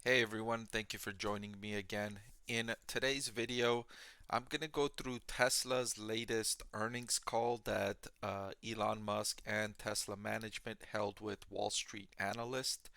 Hey everyone, thank you for joining me again. In today's video, I'm going to go through Tesla's latest earnings call that Elon Musk and Tesla management held with Wall Street analysts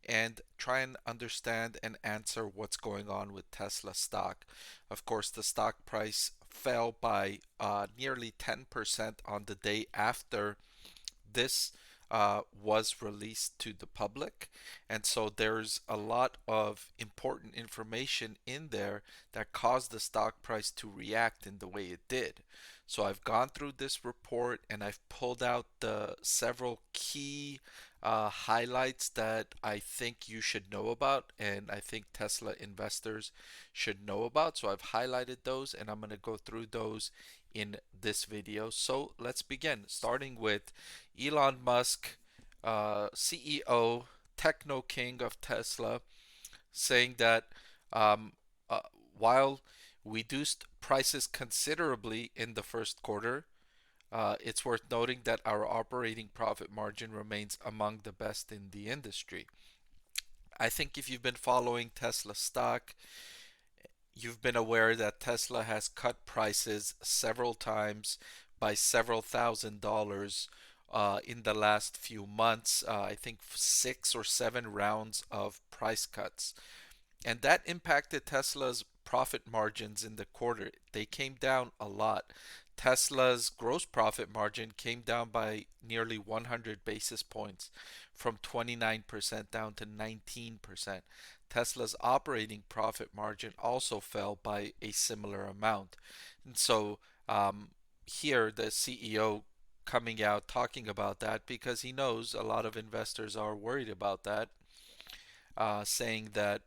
and try and understand and answer what's going on with Tesla stock. Of course, the stock price fell by nearly 10% on the day after this was released to the public. And so there's a lot of important information in there that caused the stock price to react in the way it did. So I've gone through this report and I've pulled out the several key highlights that I think you should know about and I think Tesla investors should know about. So I've highlighted those and I'm going to go through those in this video. So let's begin, starting with Elon Musk, CEO, techno king of Tesla, saying that um, uh, while we reduced prices considerably in the first quarter, it's worth noting that our operating profit margin remains among the best in the industry. I think if you've been following Tesla stock, you've been aware that Tesla has cut prices several times by several $1,000s in the last few months. I think 6 or 7 rounds of price cuts. And that impacted Tesla's profit margins in the quarter. They came down a lot. Tesla's gross profit margin came down by nearly 100 basis points from 29% down to 19%. Tesla's operating profit margin also fell by a similar amount. And so here, the CEO coming out talking about that because he knows a lot of investors are worried about that, saying that,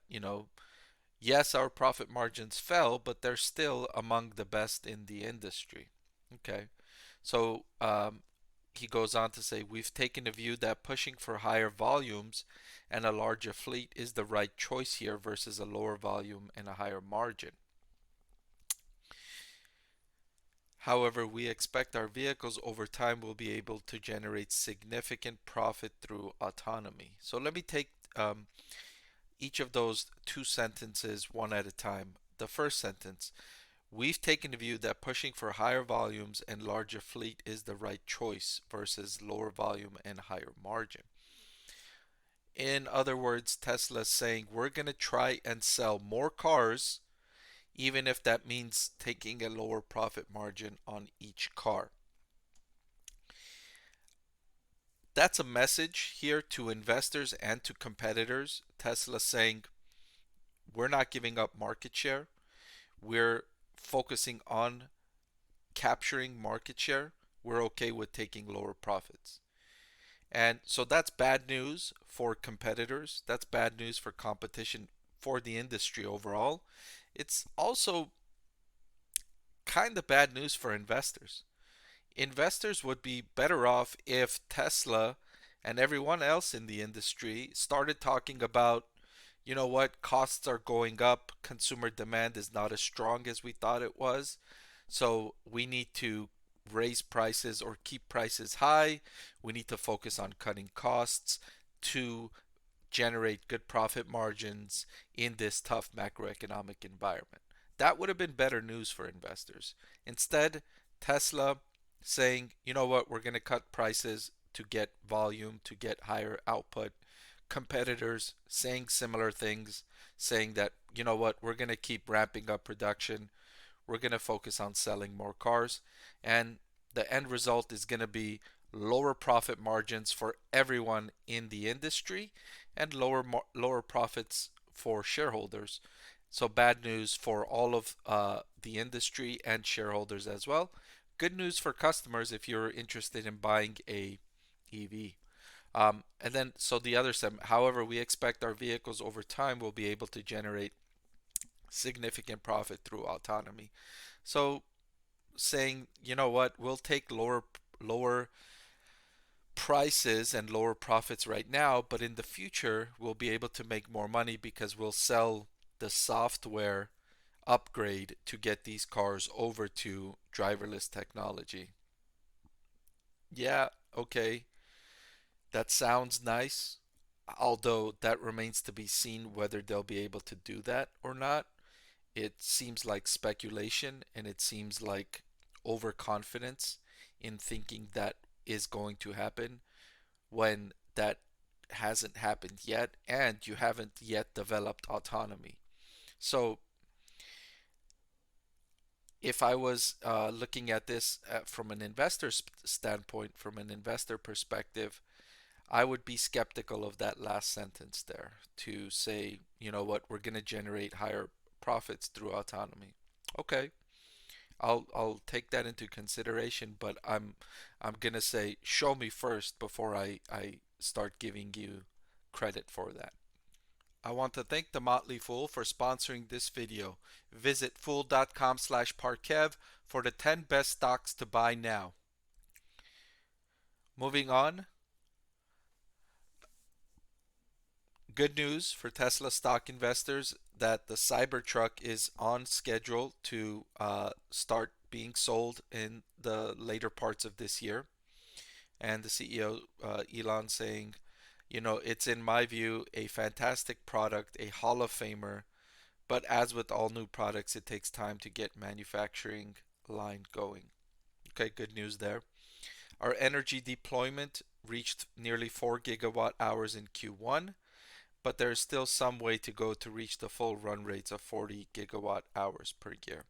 yes, our profit margins fell, but they're still among the best in the industry. Okay. So he goes on to say, we've taken a view that pushing for higher volumes and a larger fleet is the right choice here versus a lower volume and a higher margin. However, we expect our vehicles over time will be able to generate significant profit through autonomy. So let me take each of those two sentences one at a time. The first sentence, we've taken the view that pushing for higher volumes and larger fleet is the right choice versus lower volume and higher margin. In other words, Tesla's saying we're going to try and sell more cars, even if that means taking a lower profit margin on each car. That's a message here to investors and to competitors. Tesla saying we're not giving up market share. We're focusing on capturing market share. We're okay with taking lower profits. And so that's bad news for competitors. That's bad news for competition for the industry overall. It's also kind of bad news for investors. Investors would be better off if Tesla and everyone else in the industry started talking about, you know what, costs are going up, consumer demand is not as strong as we thought it was, so we need to raise prices or keep prices high. We need to focus on cutting costs to generate good profit margins in this tough macroeconomic environment. That would have been better news for investors. Instead, Tesla saying, you know what, we're going to cut prices to get volume, to get higher output. Competitors saying similar things, saying that, you know what, we're going to keep ramping up production. We're going to focus on selling more cars. And the end result is going to be lower profit margins for everyone in the industry and lower profits for shareholders. So bad news for all of the industry and shareholders as well. Good news for customers if you're interested in buying a EV. And then, so the other segment, however, we expect our vehicles over time will be able to generate significant profit through autonomy. So saying, you know what, we'll take lower prices and lower profits right now, but in the future we'll be able to make more money because we'll sell the software upgrade to get these cars over to driverless technology. Yeah, okay, that sounds nice. although that remains to be seen whether they'll be able to do that or not. It seems like speculation and it seems like overconfidence in thinking that is going to happen when that hasn't happened yet and you haven't yet developed autonomy. So if I was looking at this from an investor standpoint, from an investor perspective, I would be skeptical of that last sentence there to say, you know what, we're going to generate higher profits through autonomy. Okay, I'll take that into consideration, but I'm going to say show me first before I start giving you credit for that. I want to thank the Motley Fool for sponsoring this video. Visit fool.com/parkev for the 10 best stocks to buy now. Moving on, good news for Tesla stock investors that the Cybertruck is on schedule to start being sold in the later parts of this year. And the CEO, Elon, saying, you know, it's in my view a fantastic product, a Hall of Famer, but as with all new products, it takes time to get manufacturing line going. Okay, good news there. Our energy deployment reached nearly 4 gigawatt hours in Q1, but there's still some way to go to reach the full run rates of 40 gigawatt hours per year.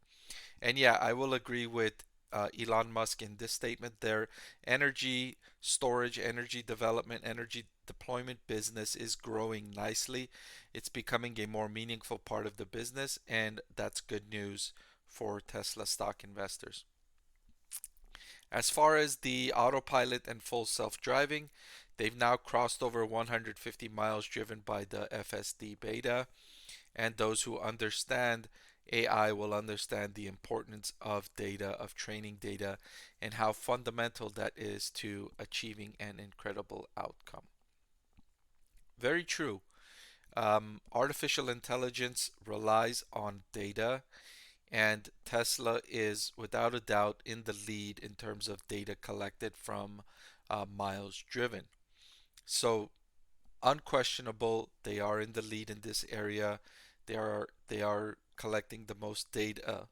And yeah, I will agree with Elon Musk in this statement. Their energy storage, energy development, energy deployment business is growing nicely. It's becoming a more meaningful part of the business, and that's good news for Tesla stock investors. As far as the autopilot and full self-driving, they've now crossed over 150 miles driven by the FSD beta, and those who understand AI will understand the importance of data, of training data, and how fundamental that is to achieving an incredible outcome. Very true. Artificial intelligence relies on data, and Tesla is without a doubt in the lead in terms of data collected from miles driven. So unquestionable, they are in the lead in this area. They are collecting the most data,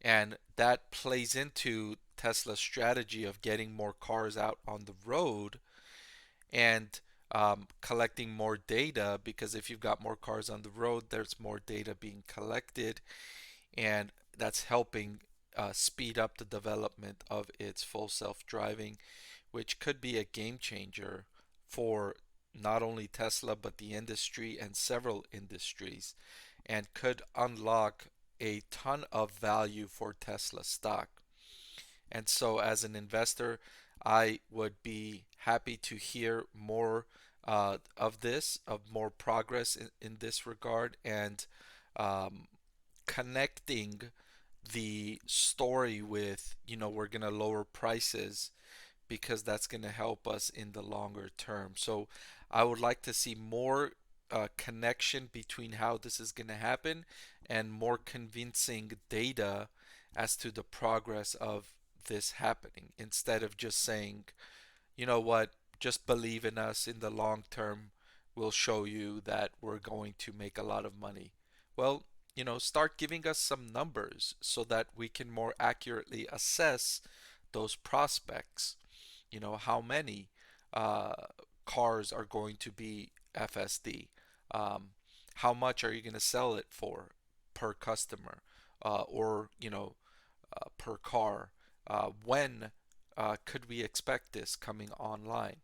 and that plays into Tesla's strategy of getting more cars out on the road and collecting more data, because if you've got more cars on the road, there's more data being collected, and that's helping speed up the development of its full self-driving, which could be a game changer for not only Tesla but the industry and several industries, and could unlock a ton of value for Tesla stock. And so, as an investor, I would be happy to hear more of this, of more progress in this regard, and um, connecting the story with, you know, we're going to lower prices because that's going to help us in the longer term. So I would like to see more connection between how this is going to happen and more convincing data as to the progress of this happening, instead of just saying, you know what, just believe in us in the long term. We'll show you that we're going to make a lot of money. Well, you know, start giving us some numbers so that we can more accurately assess those prospects. You know, how many uh, cars are going to be FSD? Um, how much are you going to sell it for per customer, or you know, per car? When could we expect this coming online?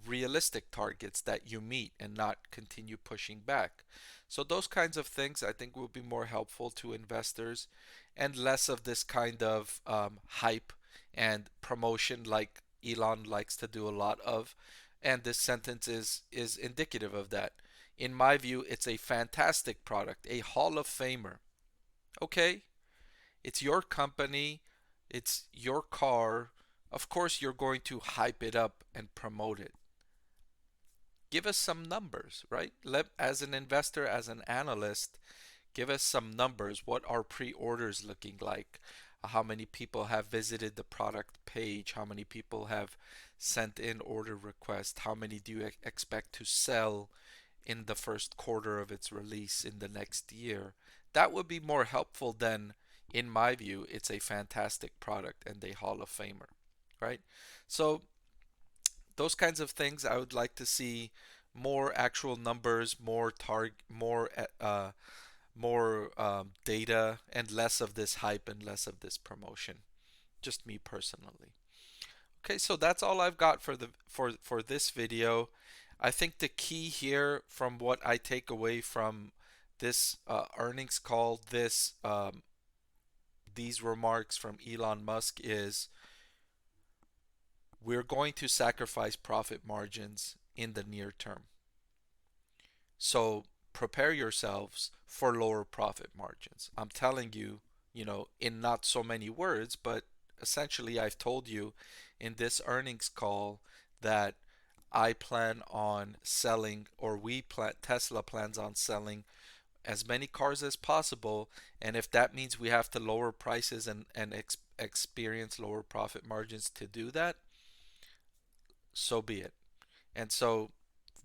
Realistic targets that you meet and not continue pushing back. So those kinds of things I think will be more helpful to investors, and less of this kind of hype and promotion like Elon likes to do a lot of. And this sentence is indicative of that. In my view, it's a fantastic product, a Hall of Famer. Okay, it's your company, it's your car. Of course, you're going to hype it up and promote it. Give us some numbers, right? As an investor, as an analyst, give us some numbers. What are pre-orders looking like? How many people have visited the product page? How many people have sent in order requests? How many do you expect to sell in the first quarter of its release in the next year, that would be more helpful than, in my view, it's a fantastic product and a Hall of Famer, right? So those kinds of things I would like to see more actual numbers, more data, and less of this hype and less of this promotion. Just me personally. Okay, so that's all I've got for this video. I think the key here from what I take away from this earnings call, these remarks from Elon Musk is we're going to sacrifice profit margins in the near term. So prepare yourselves for lower profit margins. I'm telling you, in not so many words, but essentially I've told you in this earnings call that I plan on selling, or Tesla plans on selling as many cars as possible. And if that means we have to lower prices and experience lower profit margins to do that, so be it. And so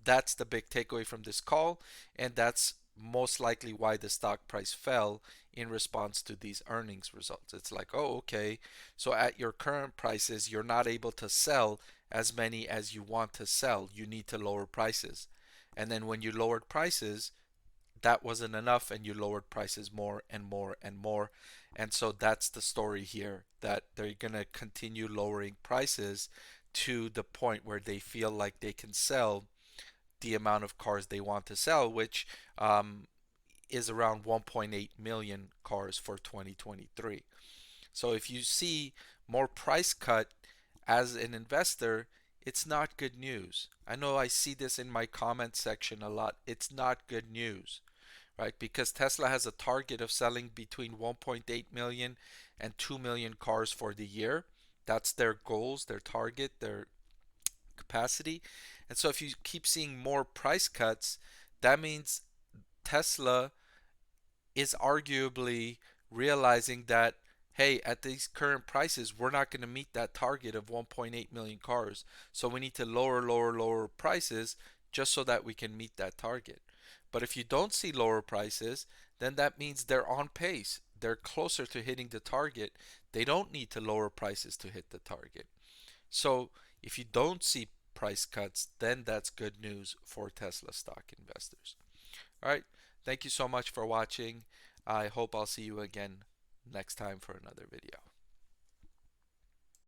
that's the big takeaway from this call, and that's most likely why the stock price fell in response to these earnings results. It's like, oh, okay, so at your current prices, you're not able to sell as many as you want to sell. You need to lower prices. And then when you lowered prices, that wasn't enough, and you lowered prices more and more and more. And so that's the story here, that they're going to continue lowering prices to the point where they feel like they can sell the amount of cars they want to sell, which is around 1.8 million cars for 2023. So if you see more price cut as an investor, it's not good news. I know I see this in my comment section a lot. It's not good news, right? Because Tesla has a target of selling between 1.8 million and 2 million cars for the year. That's their goals, their target, their capacity. And so if you keep seeing more price cuts, that means Tesla is arguably realizing that, hey, at these current prices, we're not going to meet that target of 1.8 million cars. So we need to lower prices just so that we can meet that target. But if you don't see lower prices, then that means they're on pace. They're closer to hitting the target. They don't need to lower prices to hit the target. So if you don't see price cuts, then that's good news for Tesla stock investors. All right. Thank you so much for watching. I hope I'll see you again next time for another video.